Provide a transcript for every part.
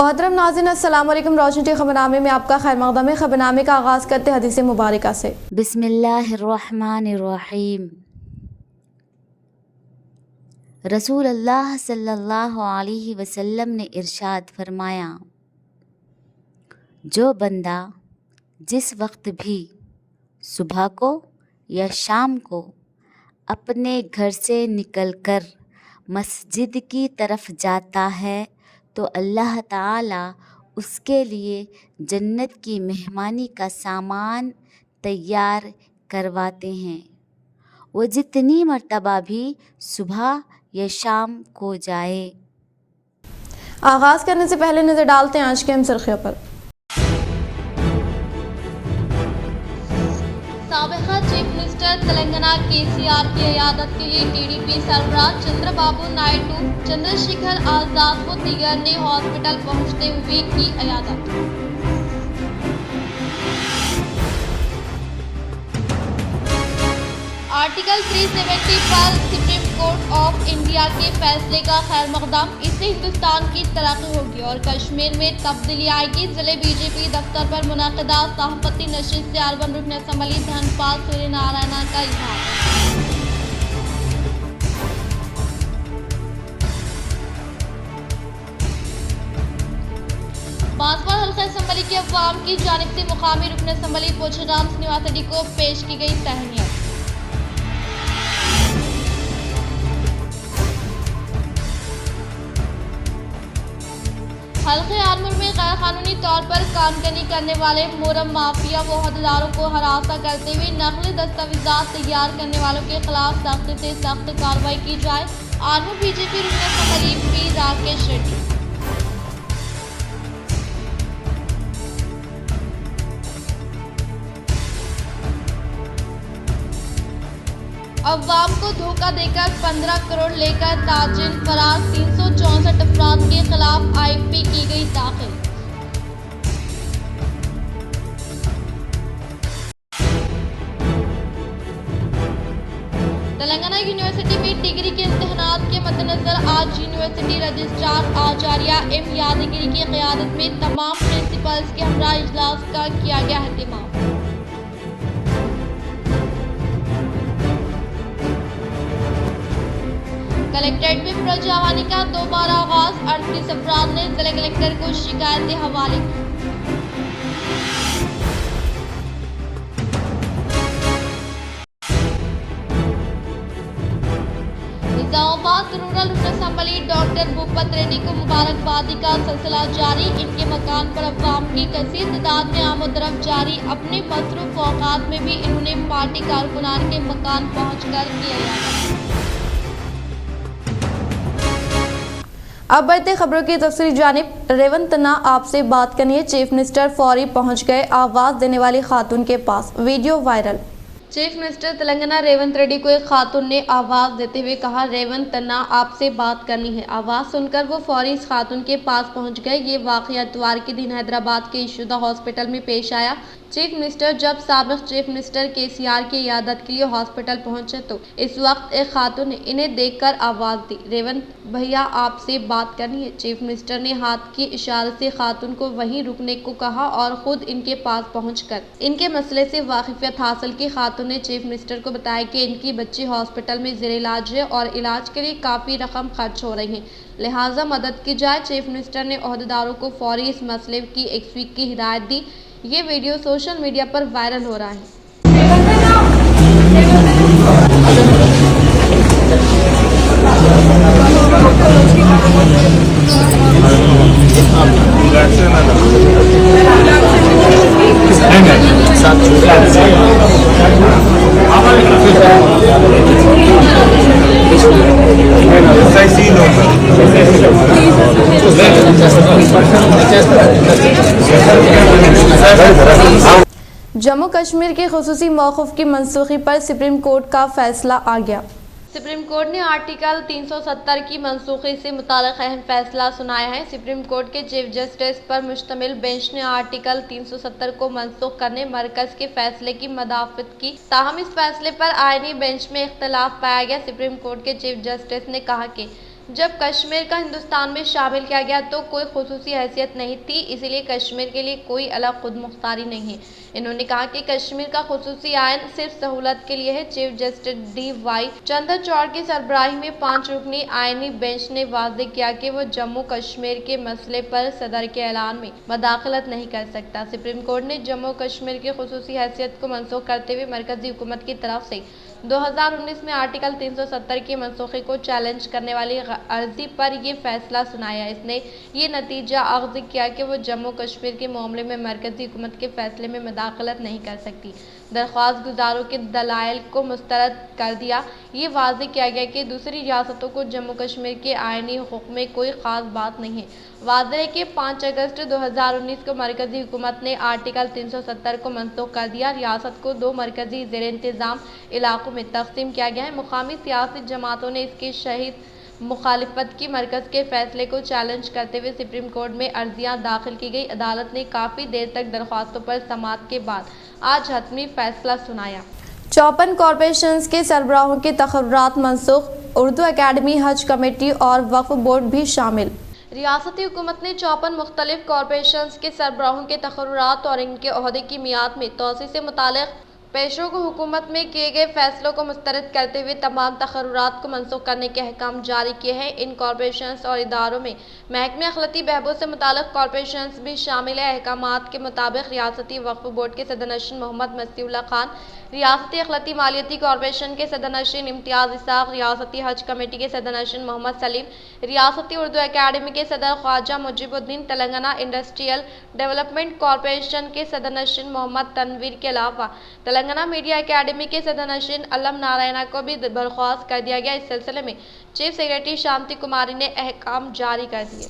मोहतरम नाज़रीन, अस्सलाम वालेकुम। रोशन टी खबरनामे में आपका खैर मक़दम है। खबरनामे का आगाज़ करते हदीस मुबारका से। बिस्मिल्लाहिर्रहमानिर्रहीम। रसूल अल्लाह सल्लल्लाहु अलैहि वसल्लम ने इरशाद फरमाया, जो बंदा जिस वक्त भी सुबह को या शाम को अपने घर से निकलकर मस्जिद की तरफ जाता है तो अल्लाह ताला उसके लिए जन्नत की मेहमानी का सामान तैयार करवाते हैं। वो जितनी मर्तबा भी सुबह या शाम को जाए। आगाज़ करने से पहले नज़र डालते हैं आज के अहम सुर्खियों पर। साबिक़ा चीफ मिनिस्टर तेलंगाना केसीआर की इयादत के लिए टीडीपी सरबराह चंद्रबाबू नायडू, चंद्रशेखर आजाद व दीगर ने हॉस्पिटल पहुंचते हुए की इयादत। आर्टिकल 370 पर सुप्रीम कोर्ट ऑफ इंडिया के फैसले का खैर मकदम। इससे हिंदुस्तान की तरक्की होगी और कश्मीर में तब्दीली आएगी। जिले बीजेपी दफ्तर पर मुनक़दा सहाफ़ती नशिस्त से अर्बन रुकन असम्बली धनपाल सूर्य नारायण का इजहार। बांसवाड़ा हल्का असम्बली के अवाम की जानिब से मुकामी रुकन असम्बली पोछराम श्रीनिवास रेड्डी को पेश की गई तहनीत। हल्के आरमूर में गैर कानूनी तौर पर कामगनी करने वाले मोरम माफिया व अहदेदारों को हरासा करते हुए नकली दस्तावेजात तैयार करने वालों के खिलाफ सख्त से सख्त कार्रवाई की जाए। आरमूर बीजेपी रुकन असम्बली पी राकेश रेड्डी। अवाम को धोखा देकर 15 करोड़ लेकर ताजिर फरार। 364 अफराद के खिलाफ आईपी की गई दाखिल। तेलंगाना यूनिवर्सिटी में डिग्री के इम्तिहानात के मद्देनजर आज यूनिवर्सिटी रजिस्ट्रार आचार्य एम यादगिरी की क़यादत में तमाम प्रिंसिपल्स के हमरा इजलास का किया गया एहतमाम। कलेक्ट्रेट में प्रजावानी का दोबारा आगाज। 38 अफराद ने जिला कलेक्टर को शिकायतें हवाले की। निजामाबाद रूरल रुकन असम्बली डॉक्टर भूपत रेड्डी को मुबारकबादी का सिलसिला जारी। इनके मकान पर अवाम की कसीर तादाद में आमोदरफ्त जारी। अपने मसरूफ औकात में भी इन्होंने पार्टी कारकुनान के मकान पहुंचकर किया। अब बढ़ते खबरों की तफसीली जानिब। रेवंत ना आपसे बात करनी है, चीफ मिनिस्टर फौरी पहुंच गए आवाज़ देने वाली खातून के पास, video viral. Chief minister Telangana Revanth Reddy को एक खातून ने आवाज़ देते हुए कहा, रेवंत ना आपसे बात करनी है। आवाज़ सुनकर वो फौरी इस खातून के पास पहुंच गए। ये वाक़या इतवार के दिन हैदराबाद के इशुदा हॉस्पिटल में पेश आया। चीफ मिनिस्टर जब साबिक़ चीफ मिनिस्टर केसीआर की इयादत के लिए हॉस्पिटल पहुंचे तो इस वक्त एक खातून ने इन्हें देखकर आवाज़ दी, रेवंत भैया आपसे बात करनी है। चीफ मिनिस्टर ने हाथ के इशारे से खातून को वहीं रुकने को कहा और खुद इनके पास पहुंचकर इनके मसले से वाकिफियत हासिल की। खातून ने चीफ मिनिस्टर को बताया कि इनकी बच्ची हॉस्पिटल में ज़ेर इलाज है और इलाज के लिए काफ़ी रकम खर्च हो रही है, लिहाजा मदद की जाए। चीफ मिनिस्टर ने अहदेदारों को फौरी इस मसले की 1 वीक की हिदायत दी। ये वीडियो सोशल मीडिया पर वायरल हो रहा है। जम्मू कश्मीर के खुसूसी मौक़िफ़ की मनसूखी पर सुप्रीम कोर्ट का फैसला आ गया। सुप्रीम कोर्ट ने आर्टिकल 370 की मनसूखी से मुताल्लिक़ अहम फैसला सुनाया है। सुप्रीम कोर्ट के चीफ जस्टिस पर मुश्तमिल बेंच ने आर्टिकल 370 को मनसूख करने मरकज़ के फैसले की मदाफ़त की, ताहम इस फैसले पर आईनी बेंच में इख्तलाफ पाया गया। सुप्रीम कोर्ट के चीफ जस्टिस ने कहा कि जब कश्मीर का हिंदुस्तान में शामिल किया गया तो कोई खुसूसी हैसियत नहीं थी, इसलिए कश्मीर के लिए कोई अलग खुद मुख्तारी नहीं है। इन्होंने कहा कि कश्मीर का खुसूसी आयन सिर्फ सहूलत के लिए है। Chief justice D.Y. चंद्रचूड़ की सरबराही में 5 रुकनी आईनी बेंच ने वाज़ेह किया कि वो जम्मू कश्मीर के मसले पर सदर के ऐलान में मदाखलत नहीं कर सकता। सुप्रीम कोर्ट ने जम्मू कश्मीर की खुसूसी हैसियत को मनसूख करते हुए मरकजी हुकूमत की तरफ से 2019 में आर्टिकल 370 की मनसूखी को चैलेंज करने वाली अर्जी पर यह फैसला सुनाया। इसने ये नतीजा अख्ज़ किया कि वो जम्मू कश्मीर के मामले में मरकजी हुकूमत के फैसले में मदाखलत नहीं कर सकती। दरख्वास्त गुजारों के दलाइल को मुस्तरद कर दिया। ये वाज़ेह किया गया कि दूसरी रियासतों को जम्मू कश्मीर के आईनी हुकूक में कोई ख़ास बात नहीं है। वाज़ेह है कि 5 अगस्त 2019 को मरकजी हुकूमत ने आर्टिकल 370 को मनसूख कर दिया। रियासत को 2 मरकजी ज़ेर इंतज़ाम इलाकों में तकसीम किया गया है। मुकामी सियासी जमातों ने इसकी शहीद मुखालिफत की मरकज़ के फैसले को चैलेंज करते हुए सुप्रीम कोर्ट में अर्जियां दाखिल की गई। अदालत ने काफ़ी देर तक दरख्वास्तों पर समाअत के बाद आज हतमी फैसला सुनाया। 54 कॉरपोरेशंस के सरबराहों के तकर्रुरात मनसूख, उर्दू अकेडमी, हज कमेटी और वक्फ बोर्ड भी शामिल। रियासती हुकूमत ने 54 मुख्तलिफ कॉरपोरेशंस के सरबराहों के तकर्रुरात और इनके ओहदे की मियाद में तोसी से मुताल्लिक़ पेशरों को हुकूमत में किए गए फैसलों को मुस्तरद करते हुए तमाम तकर्रुरात को मनसूख करने के अहकाम जारी किए हैं। इन कॉरपोरेशंस और इदारों में महकमे अखलाती बहबूद से मुताल्लिक़ कॉरपोरेशंस भी शामिल है। अहकामात के मुताबिक रियासती वक्फ बोर्ड के सदरनशीन मोहम्मद मसीउल्लाह खान, रियासती अखलाती मालियती कॉरपोरेशन के सदरनशीन इम्तियाज़ इसाक, रियासती हज कमेटी के सदरनशीन मोहम्मद सलीम, रियासती उर्दू अकेडमी के सदर Khwaja Mujibuddin, Telangana industrial development corporation के सदरनशीन मोहम्मद तनवीर के अलावा तेलंगाना मीडिया अकेडमी के सदरनशीन अलम नारायणा को भी बर्खास्त कर दिया गया। इस सिलसिले में चीफ सेक्रेटरी शांति कुमारी ने अहकाम जारी कर दिए।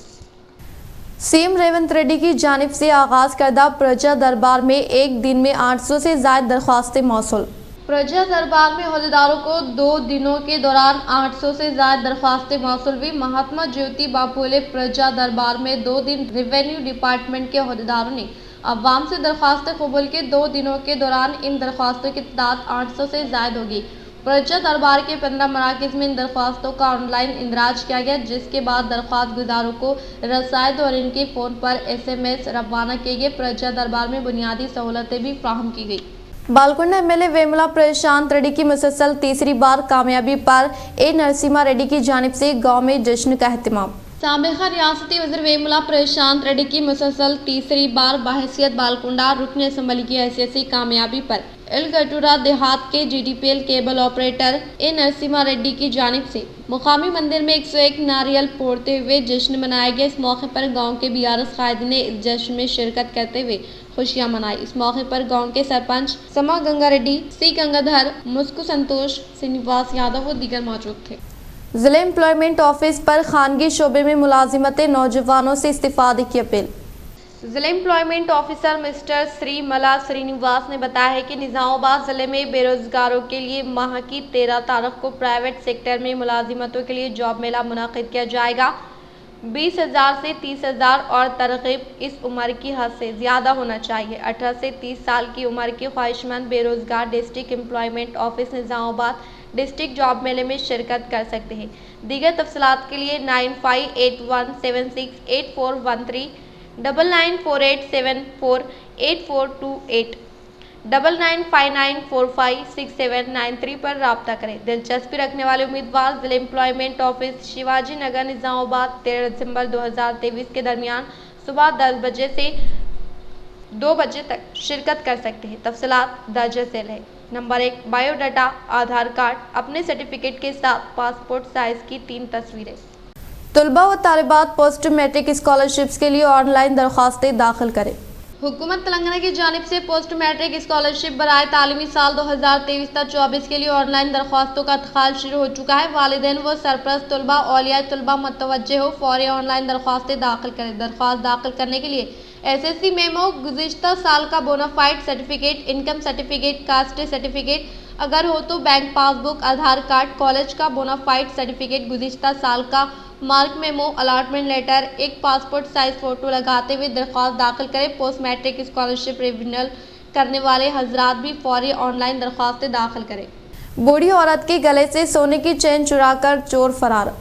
सीएम रेवंत रेड्डी की जानिब से आगाज करदा प्रजा दरबार में एक दिन में 800 से ज़ायद दरख्वास्तें मौसूल। प्रजा दरबार में अहदेदारों को 2 दिनों के दौरान 800 से ज़ायद दरख्वास्तें मौसूल हुई। महात्मा ज्योतिबा फुले प्रजा दरबार में 2 दिन रेवेन्यू डिपार्टमेंट के अहदेदारों ने अवाम से दरख्वास्तें कबूल के 2 दिनों के दौरान इन दरख्वास्तों की तादाद 800 से ज़ायद होगी। प्रजा दरबार के 15 मराकज़ में इन दरख्वास्तों का ऑनलाइन इंदराज किया गया, जिसके बाद दरख्वास्त गुजारों को रसायद और इनके फ़ोन पर SMS रवाना किए गए। प्रजा दरबार में बुनियादी सहूलतें भी फ्राहम की गई। बालकुंडा MLA वेमुला प्रशांत रेड्डी की मुसलसल तीसरी बार कामयाबी पर A नरसिम्हा रेड्डी की जानिब से गाँव में जश्न का एहतमाम। साबिक़ा रियासती वज़ीर वेमुला प्रशांत रेड्डी की मुसलसल तीसरी बार बहैसियत बालकुंडा रुकन असम्बली की हैसियत से कामयाबी पर एलगटूरा देहात के GDPL cable operator A Narasimha Reddy की जानिब से मुकामी मंदिर में 101 नारियल फोड़ते हुए जश्न मनाया गया। इस मौके पर गांव के BRS कायदीन ने इस जश्न में शिरकत करते हुए खुशियां मनाई। इस मौके पर गांव के सरपंच समा गंगा रेड्डी, C गंगाधर, मुस्कु संतोष, श्रीनिवास यादव व दीगर मौजूद थे। जिला एम्प्लॉयमेंट ऑफिस पर खानगी शोबे में मुलाजिमत नौजवानों से इस्तीफादे की अपील। जिला एम्प्लॉयमेंट ऑफिसर मिस्टर श्रीमला श्रीनिवास ने बताया है कि निज़ामाबाद ज़िले में बेरोजगारों के लिए माह की 13 तारीख को प्राइवेट सेक्टर में मुलाजिमतों के लिए जॉब मेला मुनाकिद किया जाएगा। 20,000 से 30,000 और तरगीब इस उम्र की हद से ज़्यादा होना चाहिए। 18 से 30 साल की उम्र के ख्वाहिशमंद बेरोजगार district employment office Nizamabad district job मेले में शिरकत कर सकते हैं। दीगर तफसीलात के लिए 9581768413, 9948748428, 9959456793 पर राब्ता करें। दिलचस्पी रखने वाले उम्मीदवार जिला एम्प्लॉयमेंट ऑफिस शिवाजी नगर निज़ामाबाद 13 दिसंबर 2023 के दरमियान सुबह 10 बजे से 2 बजे तक शिरकत कर सकते हैं। तफसीलात दर्ज झेल है। नंबर 1, बायोडाटा, आधार कार्ड, अपने सर्टिफिकेट के साथ पासपोर्ट साइज की 3 तस्वीरें। तलबा व तालिबात पोस्ट मैट्रिक स्कॉलरशिप्स के लिए ऑनलाइन दरख्वास्तें दाखिल करें। हुकूमत तेलंगाना की जानिब से पोस्ट मैट्रिक स्कॉलरशिप बराए तालीमी साल 2023-24 के लिए ऑनलाइन दरख्वास्तों का इंतकाल शुरू हो चुका है। वालिदैन व सरपरस्त तलबा, औलिया तलबा मतवज्जे हो, फौरी ऑनलाइन दरख्वास्तें दाखिल करें। दरख्वास्त दाखिल करने के लिए SSC मेमो, गुज़िश्ता साल का bonafide certificate, income certificate, caste certificate अगर हो तो bank passbook, Aadhaar card, college का बोनाफाइड सर्टिफिकेट, गुज़िश्ता साल का मार्क मेमो, अलॉटमेंट लेटर, एक पासपोर्ट साइज फ़ोटो लगाते हुए दरख्वास्त दाखिल करें। पोस्ट मैट्रिक स्कॉलरशिप रिन्यूअल करने वाले हजरात भी फौरी ऑनलाइन दरख्वास्तें दाखिल करें। बूढ़ी औरत के गले से सोने की चेन चुराकर चोर फरार।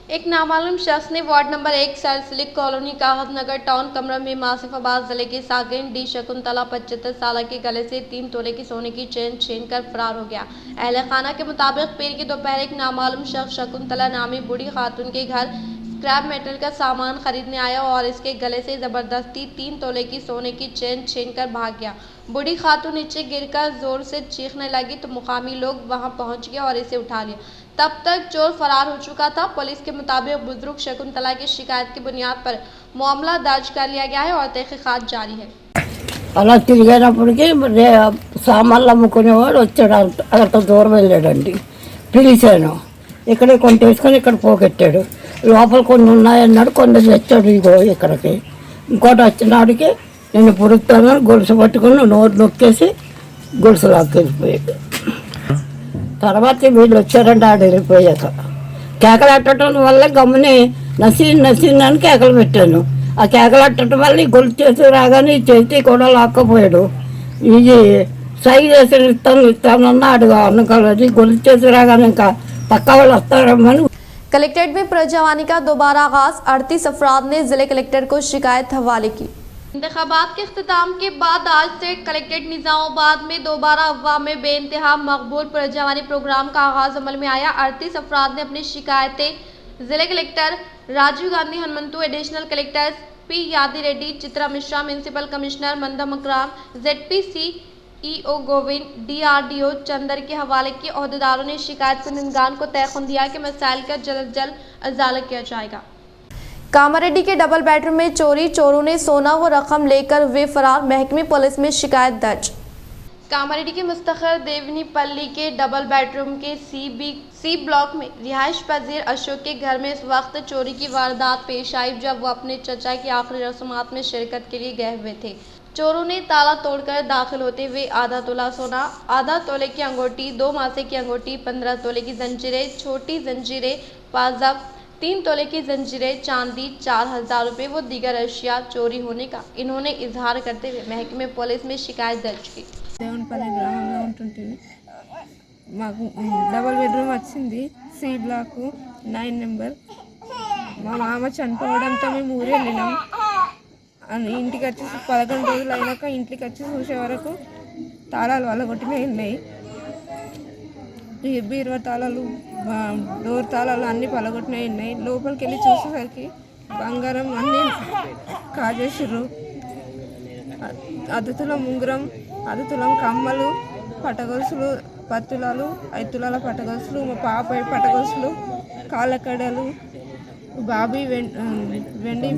एक नामालूम शख्स ने वार्ड नंबर 1 सैलसिलिक कॉलोनी कागज नगर टाउन कमरा में आसिफाबाद जिले के सागिन डी शकुंतला 75 साल के गले से 3 तोले की सोने की चेन छीनकर फरार हो गया। अहले खाना के मुताबिक पीर की दोपहर एक नामालूम शख्स शकुंतला नामी बूढ़ी खातून के घर स्क्रैप मेटल का सामान खरीदने आया और इसके गले से जबरदस्ती 3 तोले की सोने की चेन छीनकर भाग गया। बूढ़ी खातून नीचे गिरकर जोर से चीखने लगी तो मुकामी लोग वहां पहुंच गए और इसे उठा लिया। तब तक चोर फरार हो चुका था। पुलिस के मुताबिक बुजुर्ग शकुंतला की शिकायत की बुनियाद पर मामला दर्ज कर लिया गया है और तहकीकात जारी है। అలా తిరిగేటప్పటికి సామాన్లు అమ్ముకునేవాడు వచ్చాడు. అంత దూరం వెళ్ళాడండి. పిలిచాను, ఇక్కడే కొన్ని తీసుకొని ఇక్కడ పోగొట్టాడు. లోపల కొన్ని ఉన్నాయన్నాడు, కొన్ని తెచ్చాడు ఇగో ఇక్కడికి. ఇంకోటి వచ్చినాడికి నేను పుడుతాను గొలుసు పట్టుకుని నోరు నొక్కేసి గొలుసు లాక్కెళ్ళిపోయాడు. తర్వాత వీళ్ళు వచ్చారండి. ఆడ వెళ్ళిపోయాక కేకలెట్టడం వల్ల గమ్ముని నసీన్ అని కేకలు పెట్టాను. ఆ కేకలెట్టడం వల్ల ఈ గొలుసు చేసి రాగానే ఈ చేతి కూడా లాక్కపోయాడు. ఇది సైజ్ చేసి ఇస్తానన్నా అడుగు అనుకోలేదు. గొలుసు చేసి రాగానే ఇంకా పక్క వాళ్ళు వస్తారమ్మని। कलेक्ट्रेट में प्रजावानी का दोबारा आगाज, 38 अफराद ने जिले कलेक्टर को शिकायत हवाले की। इंतखाबात के अख्तिताम के बाद आज से कलेक्ट्रेट निजामाबाद में दोबारा अफवाह में बेइंतहा मकबूल प्रजावानी प्रोग्राम का आगाज अमल में आया। 38 अफराद ने अपनी शिकायतें जिले collector Rajiv Gandhi Hanumanthu, additional collector P Yadi Reddy, Chitra Mishra, municipal commissioner Mandam Akram, ZPC EO Govind, DRDO Chander के हवाले के अहदेदारों ने शिकायत कुनिंदगान को तयखुन दिया कि मसाइल का जल्द अजाला किया जाएगा। कामारेड्डी के डबल बेडरूम में चोरी, चोरों ने सोना व रकम लेकर वे फरार, महकमे पुलिस में शिकायत दर्ज। कामारेड्डी के मुस्तखर देवनीपल्ली के डबल बेडरूम के सी ब्लॉक में रिहाइश पजीर अशोक के घर में इस वक्त चोरी की वारदात पेश आई जब वो अपने चचा की आखिरी रस्मात में शिरकत के लिए गए हुए थे। चोरों ने ताला तोड़कर दाखिल होते हुए आधा तोला सोना, आधा तोले की अंगूठी, 2 मासे की अंगूठी, 15 तोले की जंजीरें, छोटी जंजीरें, पाजब, 3 तोले की जंजीरें, चांदी, 4000 रुपये व दीगर अशिया चोरी होने का इन्होंने इजहार करते हुए महकमे पुलिस में शिकायत दर्ज की। దేవనపల్లి గ్రామంలో ఉంటుంటుంది. మాకు డబల్ బెడ్రూమ్ వచ్చింది. C block 9 number. మా మామ చనిపోవడంతో మేము ఊరు వెళ్ళినాం. ఇంటికి వచ్చి 11 రోజులు అయినాక ఇంటికి వచ్చి చూసే వరకు తాళాలు వలగొట్టినవి ఉన్నాయి. ఈ బీరువా తాళాలు, డోర్ తాళాలు అన్నీ పలగొట్టినవి ఉన్నాయి. లోపలికి వెళ్ళి చూసేసరికి బంగారం అన్నీ కాజేసిర్రు. అదుతులం ఉంగరం, అదుతులం కమ్మలు, పట్టగొలుసులు 10 తులాలు, 5 తులాల పట్టగొలుసులు, మా పాప పట్టగొలుసులు, కాళ్ళకడలు, బాబీ వెండి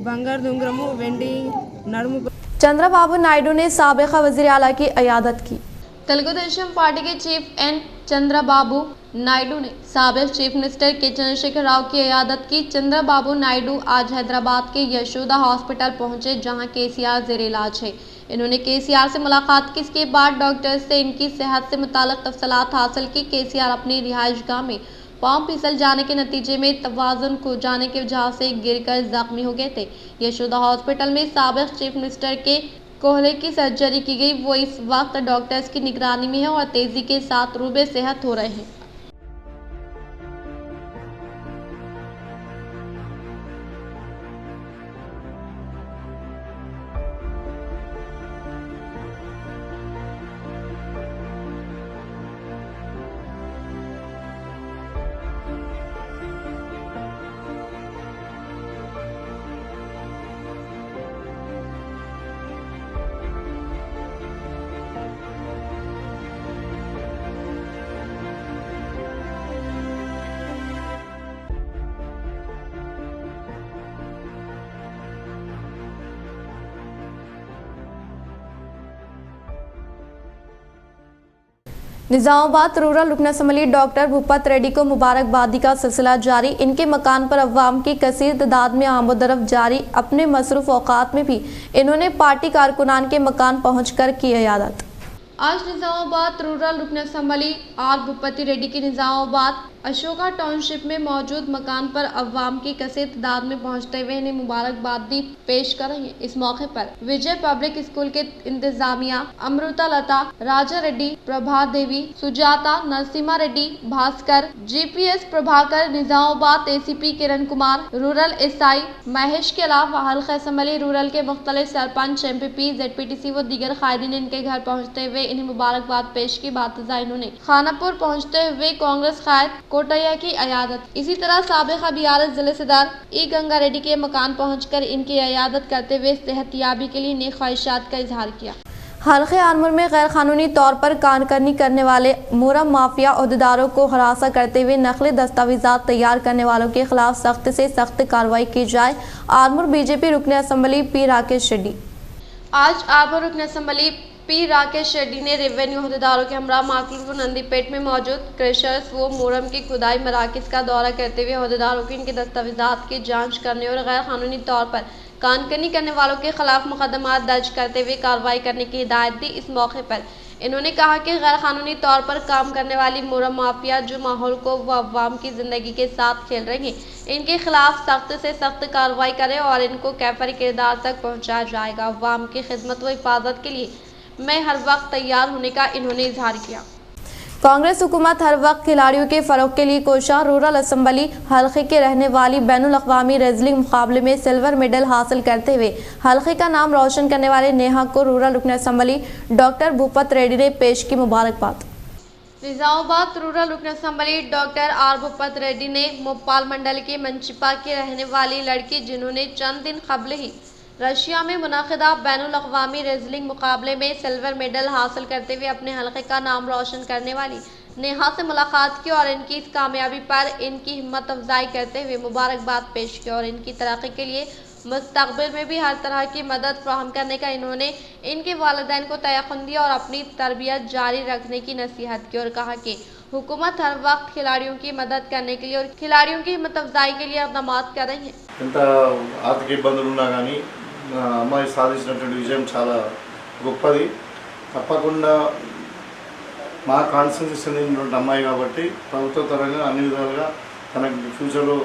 బంగారు ఉంగరము, వెండి నడుము। चंद्रबाबू नायडू ने साबिका वज़ीर आला की इयादत की। तेलुगु देशम पार्टी के चीफ एन चंद्रबाबू नायडू ने साबिक चीफ मिनिस्टर के चंद्रशेखर राव की इयादत की। चंद्रबाबू नायडू आज हैदराबाद के यशोदा हॉस्पिटल पहुंचे जहां KCR जेर इलाज है। इन्होंने KCR से मुलाकात की। इसके बाद डॉक्टर से इनकी सेहत से मुताल्लिक तफसीलात हासिल की। KCR अपनी रिहाइशगाह में पाँव फिसल जाने के नतीजे में तवाज़ुन खो जाने की वजह से गिरकर जख्मी हो गए थे। यशोदा हॉस्पिटल में साबिक चीफ मिनिस्टर के कोहले की सर्जरी की गई। वो इस वक्त डॉक्टर्स की निगरानी में है और तेजी के साथ रूबे सेहत हो रहे हैं। निजामाबाद रूरल रुकन असम्बली डॉक्टर भूपत रेड्डी को मुबारकबादी का सिलसिला जारी। इनके मकान पर अवाम की कसीर तादाद में आमोदरफ जारी। अपने मसरूफ औकात में भी इन्होंने पार्टी कारकुनान के मकान पहुंचकर की इयादत। आज निजामाबाद रूरल रुकन असम्बली आर भूपति रेड्डी की निजामाबाद अशोका टाउनशिप में मौजूद मकान पर अवाम की कसीर तादाद में पहुंचते हुए इन्हें मुबारकबादी पेश कर रही है। इस मौके पर विजय पब्लिक स्कूल के इंतजामिया अमृता लता, राजा रेड्डी, प्रभा देवी, Sujata, Narasimha Reddy, Bhaskar, GPS Prabhakar, Nizamabad ACP Kiran Kumar, rural SI Mahesh के अलावा हल्का असम्बली रूरल के मुख्तलिफ सरपंच, एमपीपी, जेडपीटीसी व दीगर कायदीन इनके घर पहुँचते हुए इन्हें मुबारकबाद पेश की। बातजा इन्होंने खानापुर पहुँचते हुए कांग्रेस कायद कोटैया की अयादत। इसी तरह साबिक़ा बीआरएस जिले सदर ई गंगा रेड्डी के मकान पहुंचकर इनकी अयादत करते हुए सेहतियाबी के लिए नेक ख्वाहिशात का इजहार किया। हल्के आरमूर में गैर कानूनी तौर पर कारकर्दगी करने वाले मोरम माफिया अहदेदारों को हरासा करते हुए नकली दस्तावेजात तैयार करने वालों के खिलाफ सख्त से सख्त कार्रवाई की जाए। आरमूर बीजेपी रुकन असम्बली पी राकेश रेड्डी। आज आरमूर रुकन असम्बली पी राकेश रेड्डी ने रेवेन्यू अहदेदारों के हमरा माकलूर व नंदीपेट में मौजूद क्रेशर्स व मोरम की खुदाई मराकज़ का दौरा करते हुए अहदेदारों की इनके दस्तावेजात की जांच करने और गैर कानूनी तौर पर कारकर्दगी करने वालों के खिलाफ मुकदमा दर्ज करते हुए कार्रवाई करने की हिदायत दी। इस मौके पर इन्होंने कहा कि गैर कानूनी तौर पर काम करने वाली मोरम माफिया जो माहौल को व अवाम की ज़िंदगी के साथ खेल रही हैं, इनके खिलाफ सख्त से सख्त कार्रवाई करें और इनको कैफरी किरदार तक पहुँचाया जाएगा। अवाम की खिदमत व हिफाजत के लिए मैं हर वक्त तैयार होने का इन्होंने इजहार किया। कांग्रेस हुकूमत हर वक्त खिलाड़ियों के फरोग के लिए कोशा। रूरल असम्बली हल्के के रहने वाली बैनुल-अक़वामी रेसलिंग मुकाबले में सिल्वर मेडल हासिल करते हुए हल्के का नाम रोशन करने वाले नेहा को रूरल रुकन असम्बली डॉक्टर भूपति रेड्डी ने पेश की मुबारकबाद। निजामाबाद रूरल रुकन assembly doctor R Bhupathi Reddy ने मोपाल मंडल के मंचिपा की रहने वाली लड़की जिन्होंने चंद दिन कबल ही रशिया में मुनाकिदा बैनुल-अक़वामी रेसलिंग मुकाबले में सिल्वर मेडल हासिल करते हुए अपने हल्के का नाम रोशन करने वाली नेहा से मुलाकात की और इनकी इस कामयाबी पर इनकी हिम्मत अफजाई करते हुए मुबारकबाद पेश की और इनकी तरक्की के लिए मुस्तक़बिल में भी हर तरह की मदद फराहम करने का इन्होंने इनके वालिदैन को तयक़ुन दिया और अपनी तरबियत जारी रखने की नसीहत की और कहा कि हुकूमत हर वक्त खिलाड़ियों की मदद करने के लिए और खिलाड़ियों की हिम्मत अफजाई के लिए इक़दाम कर रही है। అమ్మాయి సాధించినటువంటి విజయం చాలా గొప్పది। తప్పకుండా మా కాన్స్టిట్యూన్సీ చెందినటువంటి అమ్మాయి కాబట్టి ప్రభుత్వ పరంగా అన్ని విధాలుగా తనకి ఫ్యూచర్లో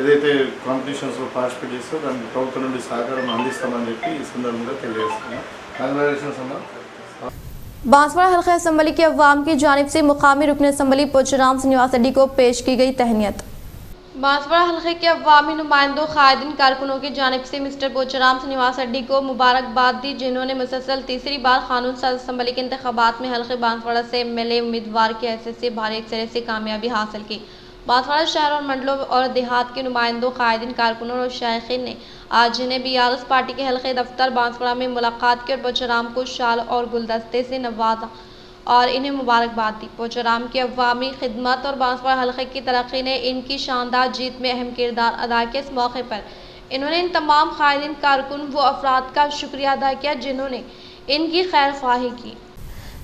ఏదైతే కాంపిటీషన్స్లో పార్టిసిపేట్ చేస్తే దానికి ప్రభుత్వం నుండి సహకారం అందిస్తామని చెప్పి ఈ సందర్భంగా తెలియజేస్తున్నాం। కంగ్రాచులేషన్స్ అమ్మా। बांसवाड़ा हल्का असम्बली के अवाम की जानिब से मुकामी रुकन असम्बली पोचराम श्रीनिवास रेड्डी को पेश की गई तहनीत। बांसवाड़ा हल्के के अवामी नुमाइंदों कायदीन कारकुनों की जानिब से मिस्टर पोचराम श्रीनिवास रेड्डी को मुबारकबाद दी, जिन्होंने मुसलसल तीसरी बार कानून साज असम्बली के इंतखाबात में हल्के बांसवाड़ा से एमएलए उम्मीदवार की हैसियत से भारी अक्सरियत से कामयाबी हासिल की। बांसवाड़ा शहर और मंडलों और देहात के नुमाइंदों कायदीन कारकुनों और शायखीन ने आज इन्हें बीआरएस पार्टी के हल्के दफ्तर बांसवाड़ा में मुलाकात की और पोचराम को शाल और गुलदस्ते से नवाजा और इन्हें मुबारकबाद दी। पोचराम की अवामी खिदमत और बांसवाड़ा हल्के की तरक्की ने इनकी शानदार जीत में अहम किरदार अदा किया। इस मौके पर इन्होंने इन तमाम कायदीन कारकुन व अफराद का शुक्रिया अदा किया जिन्होंने इनकी खैर ख्वाही की।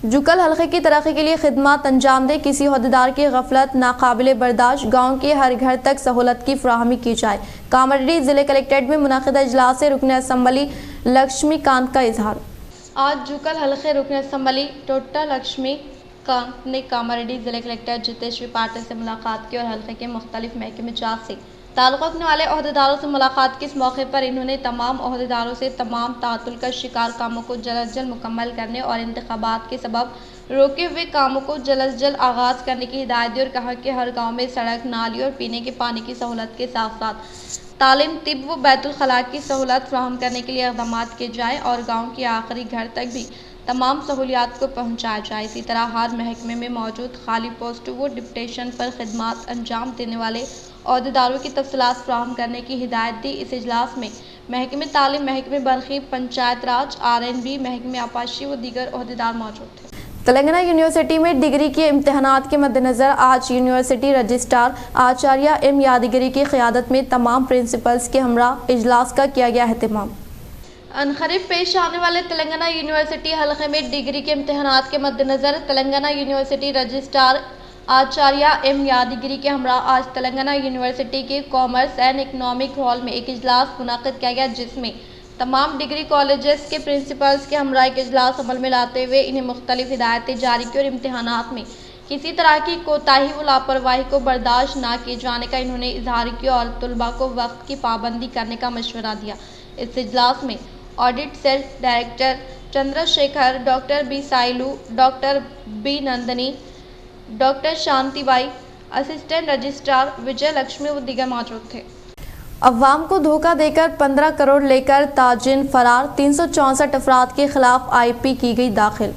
जुकल हल्के की तरक्की के लिए खिदमत अंजाम दे, किसी अहदेदार की गफलत नाकाबिले बर्दाश्त, गाँव के हर घर तक सहूलत की फराहमी की जाए। कामारेड्डी जिले कलेक्ट्रेट में मुनाकिदा इजलास से रुकन असम्बली लक्ष्मीकांत का इजहार। आज जुकल हल्के रुकन असम्बली डॉक्टर लक्ष्मीकांत ने कामारेड्डी जिले कलेक्टर जितेश्वरी पाटिल से मुलाकात की और हल्के के मुख्तलिफ महकमे जात से ताल्लुक़ रखने वाले अहदेदारों से मुलाकात की। इस मौके पर इन्होंने तमाम अहदेदारों से तमाम तातुल का शिकार कामों को जल्द अज जल्द मुकम्मल करने और इंतखाबात के सबब रोके हुए कामों को जल्द अज जल्द आगाज़ करने की हिदायत दी और कहा कि हर गाँव में सड़क, नाली और पीने के पानी की सहूलत के साथ साथ तालीम, तिब व बैतुल खला की सहूलत फराहम करने के लिए इक़दाम किए जाए और गाँव के आखिरी घर तक भी तमाम सहूलियात को पहुँचाया जाए। इसी तरह हर महकमे में मौजूद खाली पोस्टों व डिप्टेशन पर खिदमत अंजाम देने वाले अहदेदारों की तफसीलात फराहम करने की हिदायत दी। इस इजलास में महकमे तालीम, महकमे बरखी, पंचायत राज, RNB, महकमे आपाशी व दीगर अहदेदार मौजूद थे। तेलंगाना यूनिवर्सिटी में डिग्री के इम्तहानात के मद्देनज़र आज यूनिवर्सिटी रजिस्ट्रार आचार्य M यादगिरी की क़यादत में तमाम प्रिंसिपल्स के हमरा इजलास का किया गया अहतमाम। अनकरीब पेश आने वाले तेलंगाना यूनिवर्सिटी हल्के में डिग्री के इम्तहानात के मद्देनज़र तेलंगाना यूनिवर्सिटी रजिस्ट्रार आचार्य M यादगिरी के हमरा आज तेलंगाना यूनिवर्सिटी के कॉमर्स एंड इकनॉमिक हॉल में एक इजलास मुनाकिद किया गया, जिसमें तमाम डिग्री कॉलेजेस के प्रिंसिपल्स के हमरा के इजलास अमल में लाते हुए इन्हें मुख्तलिफ हिदायतें जारी की और इम्तिहानात में किसी तरह की कोताही व लापरवाही को बर्दाश्त न किए जाने का इन्होंने इजहार किया और तलबा को वक्त की पाबंदी करने का मशवरा दिया। इस इजलास में audit cell director Chandrashekar, doctor B Sailu, doctor B Nandini, doctor Shantibai, assistant registrar Vijay Lakshmi व दीगर मौजूद थे। अवाम को धोखा देकर 15 करोड़ लेकर ताजिर फरार, 364 अफराद के खिलाफ आईपी की गई दाखिल।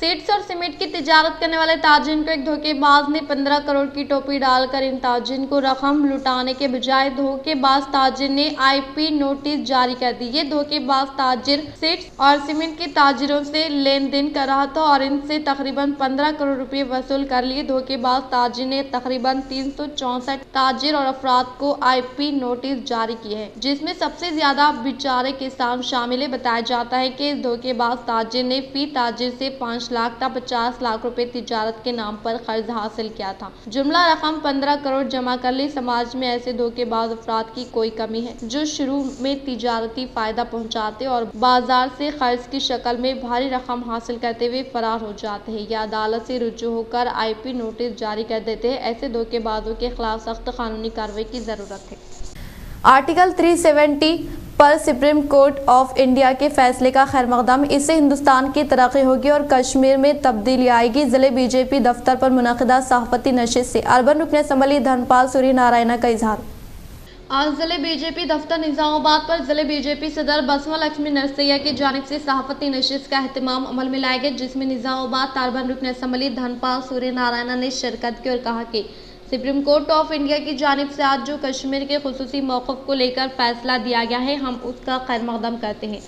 सीड्स और सीमेंट की तिजारत करने वाले ताजिर को एक धोखेबाज ने 15 करोड़ की टोपी डालकर इन ताजिर को रकम लुटाने के बजाय धोखेबाज ताजिर ने आईपी नोटिस जारी कर दी। ये धोखेबाज ताजिर सीड्स और सीमेंट के ताजिरों से लेन देन कर रहा था और इनसे तकरीबन 15 करोड़ रुपए वसूल कर लिए। धोखेबाज ताजिर ने तकरीबन 364 ताजिर और अफराद को आईपी नोटिस जारी किए हैं, जिसमें सबसे ज्यादा बेचारे किसान शामिल है। बताया जाता है कि इस धोखेबाज ताजिर ने फी ताजिर से 5 लाख था 50 लाख रुपए तिजारत के नाम पर कर्ज हासिल किया था। जुमला रकम 15 करोड़ जमा कर ली। समाज में ऐसे धोखेबाज अफराद की कोई कमी है जो शुरू में तिजारती फायदा पहुंचाते और बाजार से कर्ज की शक्ल में भारी रकम हासिल करते हुए फरार हो जाते हैं या अदालत से रुजू होकर आईपी नोटिस जारी कर देते हैं। ऐसे धोखेबाजों के खिलाफ सख्त कानूनी कार्रवाई की जरूरत है। आर्टिकल 370 पर सुप्रीम कोर्ट ऑफ इंडिया के फैसले का खैर मकदम, इससे हिंदुस्तान की तरक्की होगी और कश्मीर में तब्दीली आएगी। जिले बीजेपी दफ्तर पर मुनक़िदा सहाफ़ती नशिस्त से अर्बन रुकन असम्बली धनपाल सूर्य नारायण का इजहार। आज जिले बीजेपी दफ्तर निजामाबाद पर जिले बीजेपी सदर बसवा लक्ष्मी नरसैया की जानिब से सहाफ़ती नशिस्त का एहतमाम अमल में लाया गया, जिसमें निजामाबाद अर्बन रुकन असम्बली धनपाल सूर्य नारायण ने शिरकत की और कहा कि सुप्रीम कोर्ट ऑफ इंडिया की जानिब से आज जो कश्मीर के खुसूसी मौक़िफ़ को लेकर फैसला दिया गया है, हम उसका खैर मकदम करते हैं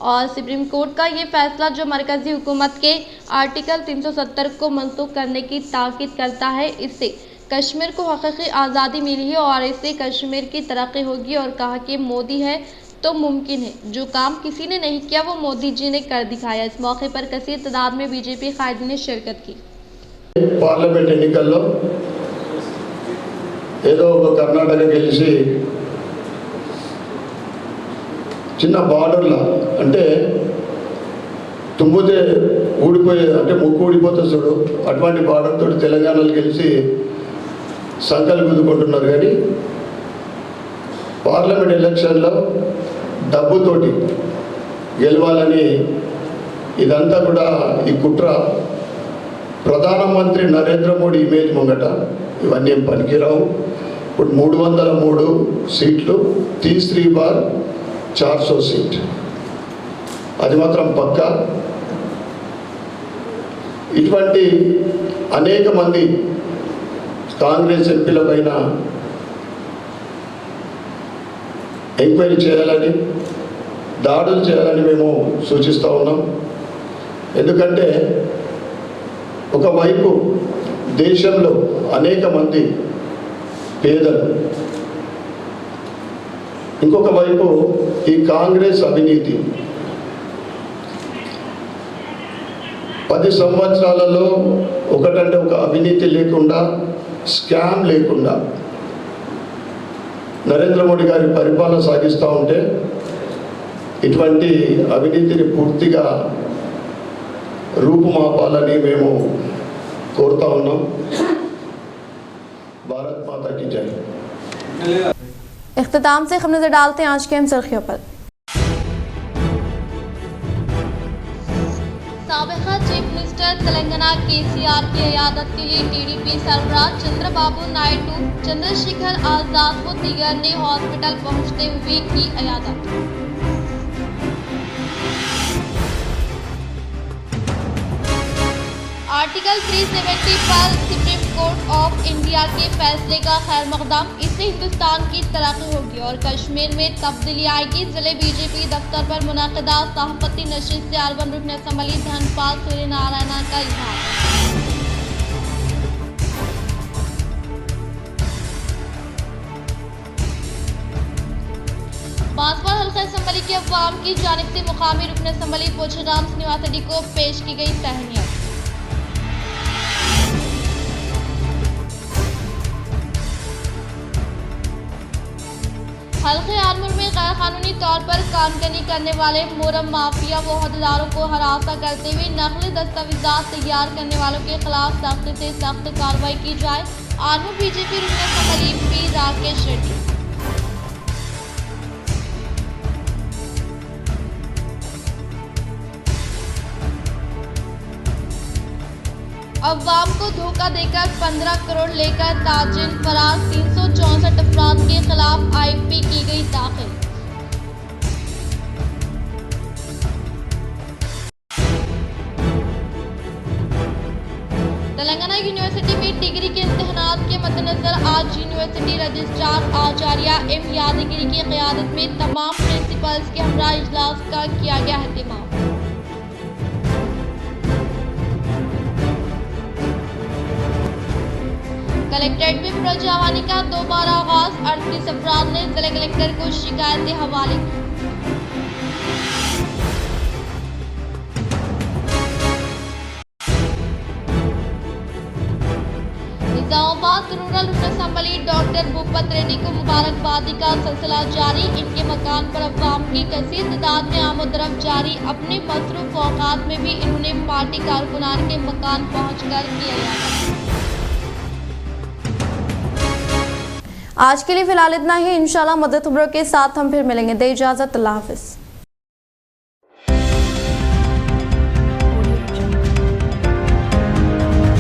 और सुप्रीम कोर्ट का ये फैसला जो मरकज़ी हुकूमत के आर्टिकल 370 को मनसूख करने की ताकीद करता है, इससे कश्मीर को हकीकी आज़ादी मिली है और इससे कश्मीर की तरक्की होगी। और कहा कि मोदी है तो मुमकिन है, जो काम किसी ने नहीं किया वो मोदी जी ने कर दिखाया। इस मौके पर कसीर तादाद में बीजेपी कायदीन ने शिरकत की। पार्लमेंट ఎన్నికల్లో ఏదో ఒక కర్ణాటక గెలిచి చిన్న బార్డర్లా అంటే తుమ్మితే ఊడిపోయే అంటే ముక్కు ఊడిపోతుంది చూడు, అటువంటి బార్డర్ తోటి తెలంగాణలో గెలిచి సంకలు గుద్దుకుంటున్నారు. కానీ పార్లమెంట్ ఎలక్షన్లో డబ్బుతోటి గెలవాలని ఇదంతా కూడా ఈ కుట్ర ప్రధానమంత్రి నరేంద్ర మోడీ ఇమేజ్ ముంగట ఇవన్నీ ఏం పనికిరావు. ఇప్పుడు 303 సీట్లు, 3 बार 400 సీట్, అది మాత్రం పక్కా. ఇటువంటి అనేక మంది కాంగ్రెస్ ఎంపీల పైన ఎంక్వైరీ చేయాలని, దాడులు చేయాలని మేము సూచిస్తూ ఉన్నాం. ఎందుకంటే ఒకవైపు దేశంలో అనేక మంది పేదలు, ఇంకొక వైపు ఈ కాంగ్రెస్ అవినీతి 10 సంవత్సరాలలో ఒకటంటే ఒక అవినీతి లేకుండా, స్కామ్ లేకుండా నరేంద్ర మోడీ గారి పరిపాలన సాగిస్తూ ఉంటే ఇటువంటి అవినీతిని పూర్తిగా రూపుమాపాలని మేము కోరుతా ఉన్నాం. भारत माता की जय। इख्तिताम से हम नजर डालते हैं आज के अहम सुर्खियों पर। साबिका चीफ मिनिस्टर तेलंगाना केसीआर की इयादत के लिए टीडीपी सरबराह चंद्रबाबू नायडू, चंद्रशेखर आजाद व दीगर ने हॉस्पिटल पहुंचते हुए की इयादत। आर्टिकल 370 पर सुप्रीम कोर्ट ऑफ इंडिया के फैसले का खैर मकदम, इससे हिंदुस्तान की तरक्की होगी और कश्मीर में तब्दीली आएगी। जिले बीजेपी दफ्तर पर मुनक़िदा सहाफ़ती नशिस्त से अर्बन रुकन असम्बली धनपाल सूर्य नारायण का इजहार। बांसवाड़ा हल्का असम्बली के अवाम की जानिब से मुकामी रुकन असम्बली पोचराम श्रीनिवास रेड्डी को पेश की गई तहनीत। हल्के आर्मर में गैर कानूनी तौर पर कामगनी करने वाले मोरम माफिया व अहदेदारों को हरासा करते हुए नकली दस्तावेजात तैयार करने वालों के खिलाफ सख्त से सख्त कार्रवाई की जाए। आर्मूर बीजेपी रुकन असम्बली पी राकेश रेड्डी। अवाम को धोखा देकर 15 करोड़ लेकर ताजिन फरार 364 अफराद के खिलाफ आईपी की गई दाखिल। तेलंगाना यूनिवर्सिटी में डिग्री के इम्तिहानात के मद्देनजर आज यूनिवर्सिटी रजिस्ट्रार आचार्य एम यादगिरी की क़यादत में तमाम प्रिंसिपल्स के हमरा इजलास का किया गया एहतमाम। कलेक्ट्रेट में प्रजावानी का दोबारा आगाज। 38 अफराद ने जिला कलेक्टर को शिकायतें हवाले की। निजामाबाद रूरल रुकन असम्बली डॉक्टर भूपत रेड्डी को मुबारकबादी का सिलसिला जारी। इनके मकान पर अवाम की कसीर तादाद में आमद-रफ्त जारी। अपने मसरूफ औकात में भी इन्होंने पार्टी कारकुनान के मकान पहुंचकर किया याद। आज के लिए फिलहाल इतना ही। इंशाल्लाह मदद खबरों के साथ हम फिर मिलेंगे। दे इजाजत, अल्लाह हाफिज।